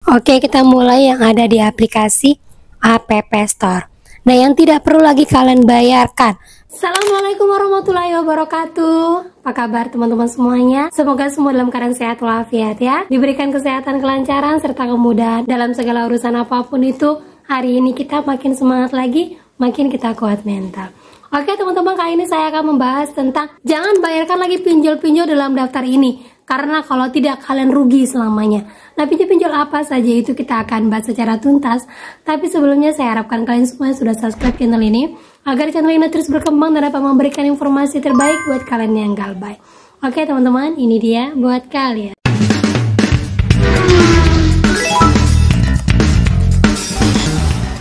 Oke, kita mulai yang ada di aplikasi App Store. Nah, yang tidak perlu lagi kalian bayarkan. Assalamualaikum warahmatullahi wabarakatuh. Apa kabar teman-teman semuanya? Semoga semua dalam keadaan sehat walafiat ya. Diberikan kesehatan, kelancaran, serta kemudahan dalam segala urusan apapun itu. Hari ini kita makin semangat lagi, makin kita kuat mental. Oke teman-teman, kali ini saya akan membahas tentang jangan bayarkan lagi pinjol-pinjol dalam daftar ini, karena kalau tidak kalian rugi selamanya. Nah, pinjol-pinjol apa saja itu kita akan bahas secara tuntas. Tapi sebelumnya saya harapkan kalian semua sudah subscribe channel ini, agar channel ini terus berkembang dan dapat memberikan informasi terbaik buat kalian yang galbay. Oke teman-teman, ini dia buat kalian.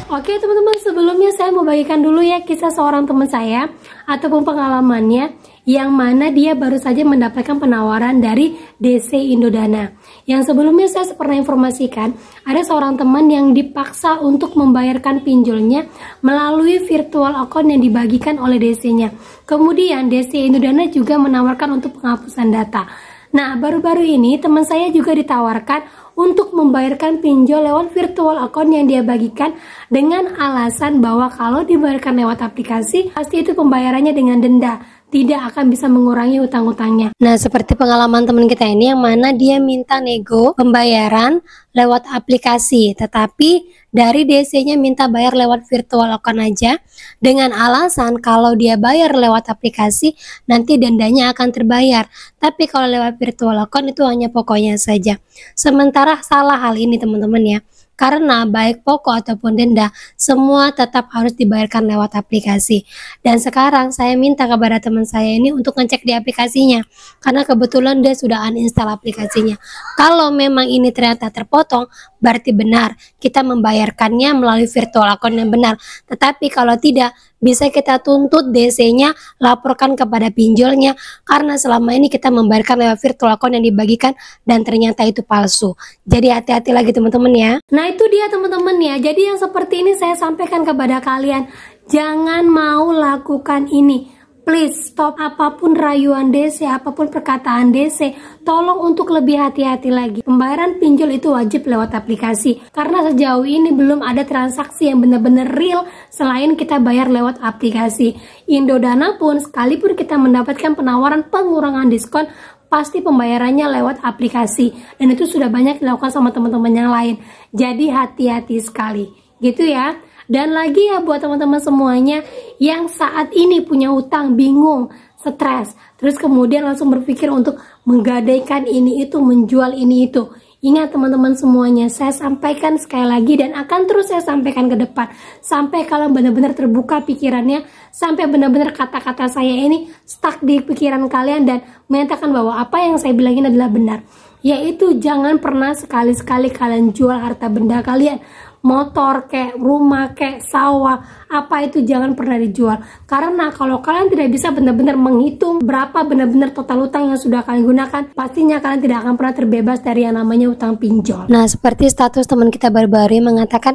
Oke teman-teman, sebelumnya saya mau bagikan dulu ya kisah seorang teman saya ataupun pengalamannya yang mana dia baru saja mendapatkan penawaran dari DC Indodana. Yang sebelumnya saya pernah informasikan ada seorang teman yang dipaksa untuk membayarkan pinjolnya melalui virtual account yang dibagikan oleh DC-nya. Kemudian DC Indodana juga menawarkan untuk penghapusan data. Nah, baru-baru ini teman saya juga ditawarkan untuk membayarkan pinjol lewat virtual account yang dia bagikan dengan alasan bahwa kalau dibayarkan lewat aplikasi, pasti itu pembayarannya dengan denda, tidak akan bisa mengurangi utang-utangnya. Nah, seperti pengalaman teman kita ini yang mana dia minta nego pembayaran lewat aplikasi, tetapi dari DC-nya minta bayar lewat virtual account aja dengan alasan kalau dia bayar lewat aplikasi nanti dendanya akan terbayar. Tapi kalau lewat virtual account itu hanya pokoknya saja. Sementara salah hal ini teman-teman ya. Karena baik pokok ataupun denda, semua tetap harus dibayarkan lewat aplikasi. Dan sekarang saya minta kepada teman saya ini untuk ngecek di aplikasinya. Karena kebetulan dia sudah uninstall aplikasinya. Kalau memang ini ternyata terpotong, berarti benar kita membayarkannya melalui virtual account yang benar. Tetapi kalau tidak, bisa kita tuntut DC-nya laporkan kepada pinjolnya karena selama ini kita membayarkan lewat virtual account yang dibagikan dan ternyata itu palsu. Jadi hati-hati lagi teman-teman ya. Nah, itu dia teman-teman ya. Jadi yang seperti ini saya sampaikan kepada kalian, jangan mau lakukan ini. Please stop apapun rayuan DC, apapun perkataan DC, tolong untuk lebih hati-hati lagi. Pembayaran pinjol itu wajib lewat aplikasi, karena sejauh ini belum ada transaksi yang benar-benar real selain kita bayar lewat aplikasi. Indodana pun sekalipun kita mendapatkan penawaran pengurangan diskon, pasti pembayarannya lewat aplikasi, dan itu sudah banyak dilakukan sama teman-teman yang lain. Jadi hati-hati sekali, gitu ya. Dan lagi ya buat teman-teman semuanya yang saat ini punya hutang, bingung, stres, terus kemudian langsung berpikir untuk menggadaikan ini itu, menjual ini itu. Ingat teman-teman semuanya, saya sampaikan sekali lagi dan akan terus saya sampaikan ke depan sampai kalian benar-benar terbuka pikirannya, sampai benar-benar kata-kata saya ini stuck di pikiran kalian dan menyatakan bahwa apa yang saya bilang ini adalah benar. Yaitu jangan pernah sekali-sekali kalian jual harta benda kalian, motor kek, rumah kek, sawah, apa itu jangan pernah dijual. Karena kalau kalian tidak bisa benar-benar menghitung berapa benar-benar total utang yang sudah kalian gunakan, pastinya kalian tidak akan pernah terbebas dari yang namanya utang pinjol. Nah, seperti status teman kita baru-baru mengatakan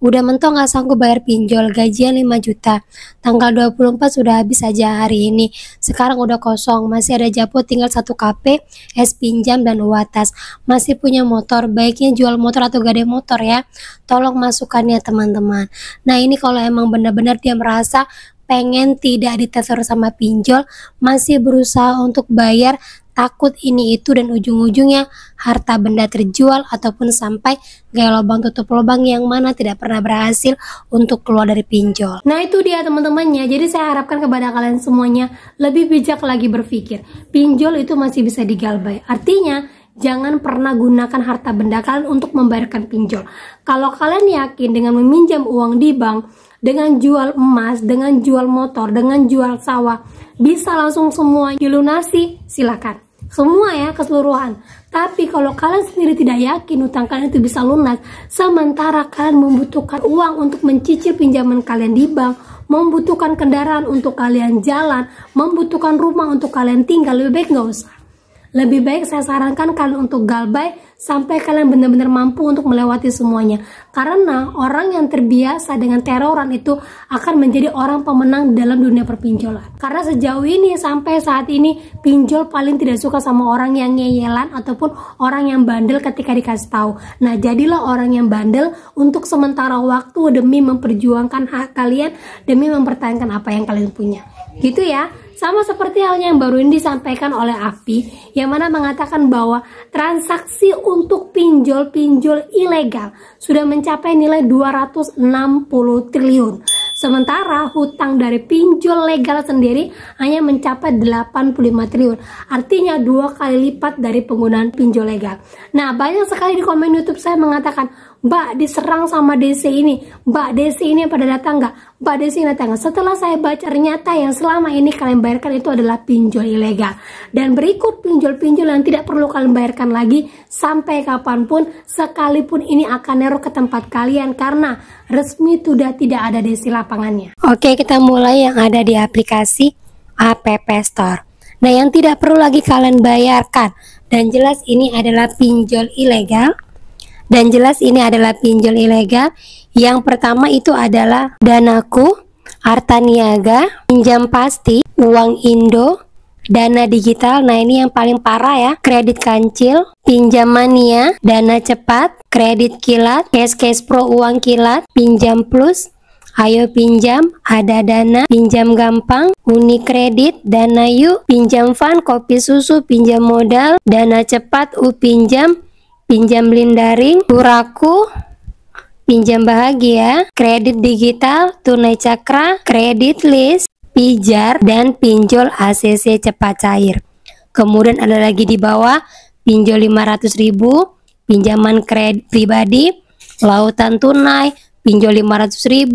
udah mentok nggak sanggup bayar pinjol, gajian 5 juta, tanggal 24 sudah habis aja hari ini, sekarang udah kosong, masih ada japot tinggal 1 KP, es pinjam dan UATAS, masih punya motor, baiknya jual motor atau gade motor ya, tolong masukannya teman-teman. Nah, ini kalau emang benar-benar dia merasa pengen tidak diteter sama pinjol, masih berusaha untuk bayar, takut ini itu dan ujung-ujungnya harta benda terjual ataupun sampai gaya lubang tutup lubang yang mana tidak pernah berhasil untuk keluar dari pinjol. Nah, itu dia teman-temannya. Jadi saya harapkan kepada kalian semuanya lebih bijak lagi berpikir. Pinjol itu masih bisa digalbay. Artinya jangan pernah gunakan harta benda kalian untuk membayarkan pinjol. Kalau kalian yakin dengan meminjam uang di bank, dengan jual emas, dengan jual motor, dengan jual sawah, bisa langsung semua dilunasi, silakan. Semua ya, keseluruhan. Tapi kalau kalian sendiri tidak yakin utang kalian itu bisa lunas, sementara kalian membutuhkan uang untuk mencicil pinjaman kalian di bank, membutuhkan kendaraan untuk kalian jalan, membutuhkan rumah untuk kalian tinggal, lebih baik nggak usah. Lebih baik saya sarankan kalian untuk galbay sampai kalian benar-benar mampu untuk melewati semuanya. Karena orang yang terbiasa dengan teroran itu akan menjadi orang pemenang dalam dunia perpinjolan. Karena sejauh ini sampai saat ini pinjol paling tidak suka sama orang yang ngeyelan ataupun orang yang bandel ketika dikasih tahu. Nah, jadilah orang yang bandel untuk sementara waktu demi memperjuangkan hak kalian, demi mempertahankan apa yang kalian punya. Gitu ya. Sama seperti halnya yang baru ini disampaikan oleh Api, yang mana mengatakan bahwa transaksi untuk pinjol-pinjol ilegal sudah mencapai nilai 260 triliun. Sementara hutang dari pinjol legal sendiri hanya mencapai 85 triliun. Artinya 2 kali lipat dari penggunaan pinjol legal. Nah, banyak sekali di komen YouTube saya mengatakan, Mbak diserang sama DC ini, Mbak DC ini pada datang nggak? Mbak DC ini datang nggak? Setelah saya baca ternyata yang selama ini kalian bayarkan itu adalah pinjol ilegal. Dan berikut pinjol-pinjol yang tidak perlu kalian bayarkan lagi sampai kapanpun, sekalipun ini akan nero ke tempat kalian karena resmi sudah tidak ada DC lapangannya. Oke, kita mulai yang ada di aplikasi App Store. Nah, yang tidak perlu lagi kalian bayarkan dan jelas ini adalah pinjol ilegal. Dan jelas ini adalah pinjol ilegal. Yang pertama itu adalah Danaku, Arta Niaga, Pinjam Pasti, Uang Indo, Dana Digital. Nah, ini yang paling parah ya. Kredit Kancil, Pinjam Mania, Dana Cepat, Kredit Kilat, Cash Pro Uang Kilat, Pinjam Plus, Ayo Pinjam, Ada Dana, Pinjam Gampang, Unikredit, Dana Yuk, Pinjam Fun, Kopi Susu, Pinjam Modal, Dana Cepat, Pinjam, Pinjam Lindaring, Turaku, Pinjam Bahagia, Kredit Digital, Tunai Cakra, Kredit List, Pijar, dan Pinjol ACC Cepat Cair. Kemudian ada lagi di bawah pinjol 500.000, pinjaman kredit pribadi, lautan tunai, pinjol 500.000,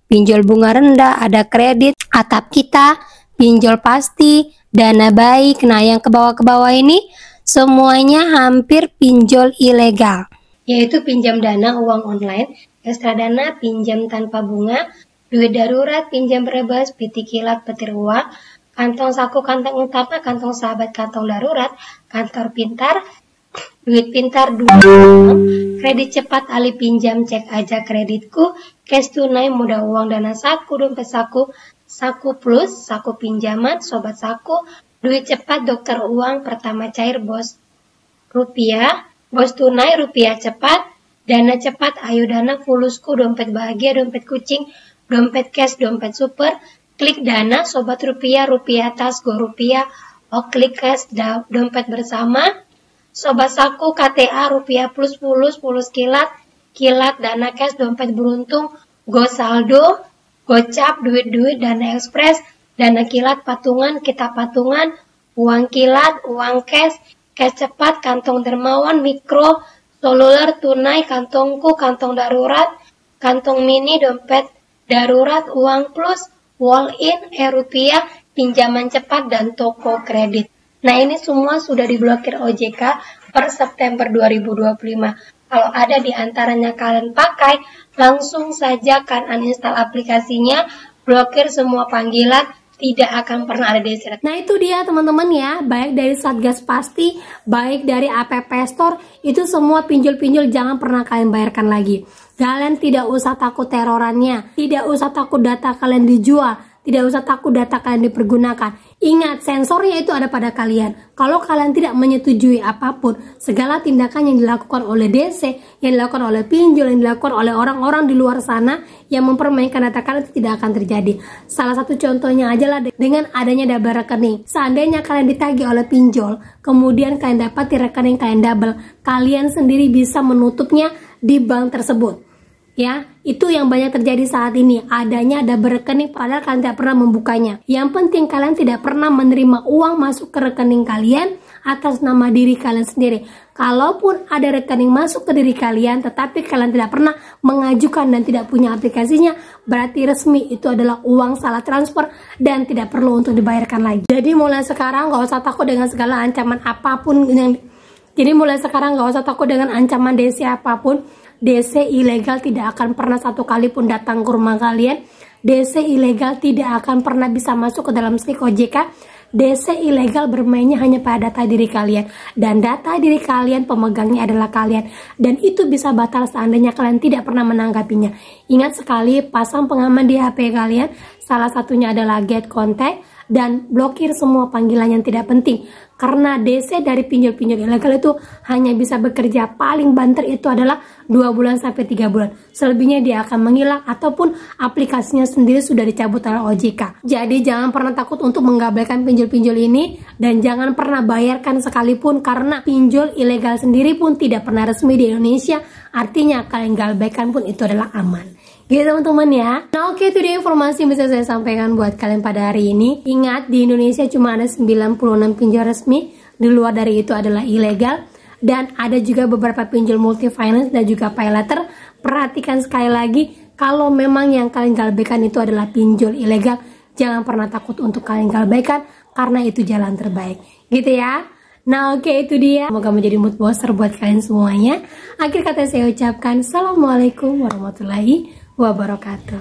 pinjol bunga rendah, ada kredit, atap kita, pinjol pasti, dana baik. Nah, yang ke bawah ini semuanya hampir pinjol ilegal, yaitu pinjam dana uang online, ekstra dana, pinjam tanpa bunga, duit darurat, pinjam bebas, piti kilat, petir uang, kantong saku, kantong utama, kantong sahabat, kantong darurat, kantor pintar, duit pintar, kredit cepat, alih pinjam, cek aja kreditku, cash tunai, mudah uang, dana saku, dompet saku, saku plus, saku pinjaman, sobat saku, duit cepat, dokter uang, pertama cair, bos rupiah, bos tunai, rupiah cepat, dana cepat, ayo dana, fulusku, dompet bahagia, dompet kucing, dompet cash, dompet super, klik dana, sobat rupiah, rupiah tas, go rupiah, klik cash, dompet bersama, sobat saku, KTA, rupiah plus, fulus kilat, kilat, dana cash, dompet beruntung, go saldo, gocap, duit, dana ekspres, dana kilat, patungan, kita patungan, uang kilat, uang cash cepat, kantong dermawan, mikro, seluler, tunai, kantongku, kantong darurat, kantong mini, dompet darurat, uang plus, wall in, rupiah, pinjaman cepat, dan toko kredit. Nah, ini semua sudah diblokir OJK per September 2025. Kalau ada di antaranya kalian pakai, langsung saja kan uninstall aplikasinya, blokir semua panggilan, tidak akan pernah ada DC. Nah, itu dia teman-teman ya, baik dari Satgas Pasti, baik dari App Store, itu semua pinjol-pinjol jangan pernah kalian bayarkan lagi. Kalian tidak usah takut terorannya, tidak usah takut data kalian dijual, tidak usah takut data kalian dipergunakan. Ingat, sensornya itu ada pada kalian. Kalau kalian tidak menyetujui apapun, segala tindakan yang dilakukan oleh DC, yang dilakukan oleh pinjol, yang dilakukan oleh orang-orang di luar sana yang mempermainkan data kalian itu tidak akan terjadi. Salah satu contohnya adalah dengan adanya double rekening. Seandainya kalian ditagih oleh pinjol, kemudian kalian dapat di rekening kalian double, kalian sendiri bisa menutupnya di bank tersebut. Ya, itu yang banyak terjadi saat ini, adanya double rekening padahal kalian tidak pernah membukanya. Yang penting kalian tidak pernah menerima uang masuk ke rekening kalian atas nama diri kalian sendiri. Kalaupun ada rekening masuk ke diri kalian tetapi kalian tidak pernah mengajukan dan tidak punya aplikasinya, berarti resmi itu adalah uang salah transfer dan tidak perlu untuk dibayarkan lagi. Jadi mulai sekarang nggak usah takut dengan segala ancaman apapun dengan ancaman DC apapun. DC ilegal tidak akan pernah satu kali pun datang ke rumah kalian. DC ilegal tidak akan pernah bisa masuk ke dalam slik OJK. DC ilegal bermainnya hanya pada data diri kalian, dan data diri kalian pemegangnya adalah kalian, dan itu bisa batal seandainya kalian tidak pernah menanggapinya. Ingat sekali, pasang pengaman di HP kalian, salah satunya adalah get contact, dan blokir semua panggilan yang tidak penting, karena DC dari pinjol-pinjol ilegal itu hanya bisa bekerja paling banter itu adalah 2 bulan sampai 3 bulan. Selebihnya dia akan menghilang ataupun aplikasinya sendiri sudah dicabut oleh OJK. Jadi jangan pernah takut untuk menggabelkan pinjol-pinjol ini, dan jangan pernah bayarkan sekalipun, karena pinjol ilegal sendiri pun tidak pernah resmi di Indonesia. Artinya kalian gabelkan pun itu adalah aman. Gitu teman-teman ya. Nah oke, itu dia informasi yang bisa saya sampaikan buat kalian pada hari ini. Ingat, di Indonesia cuma ada 96 pinjol resmi, di luar dari itu adalah ilegal, dan ada juga beberapa pinjol multi finance dan juga pay later. Perhatikan sekali lagi, kalau memang yang kalian galbekan itu adalah pinjol ilegal, jangan pernah takut untuk kalian galbekan, karena itu jalan terbaik. Gitu ya. Nah oke, itu dia. Semoga menjadi mood booster buat kalian semuanya. Akhir kata saya ucapkan, Assalamualaikum warahmatullahi wabarakatuh.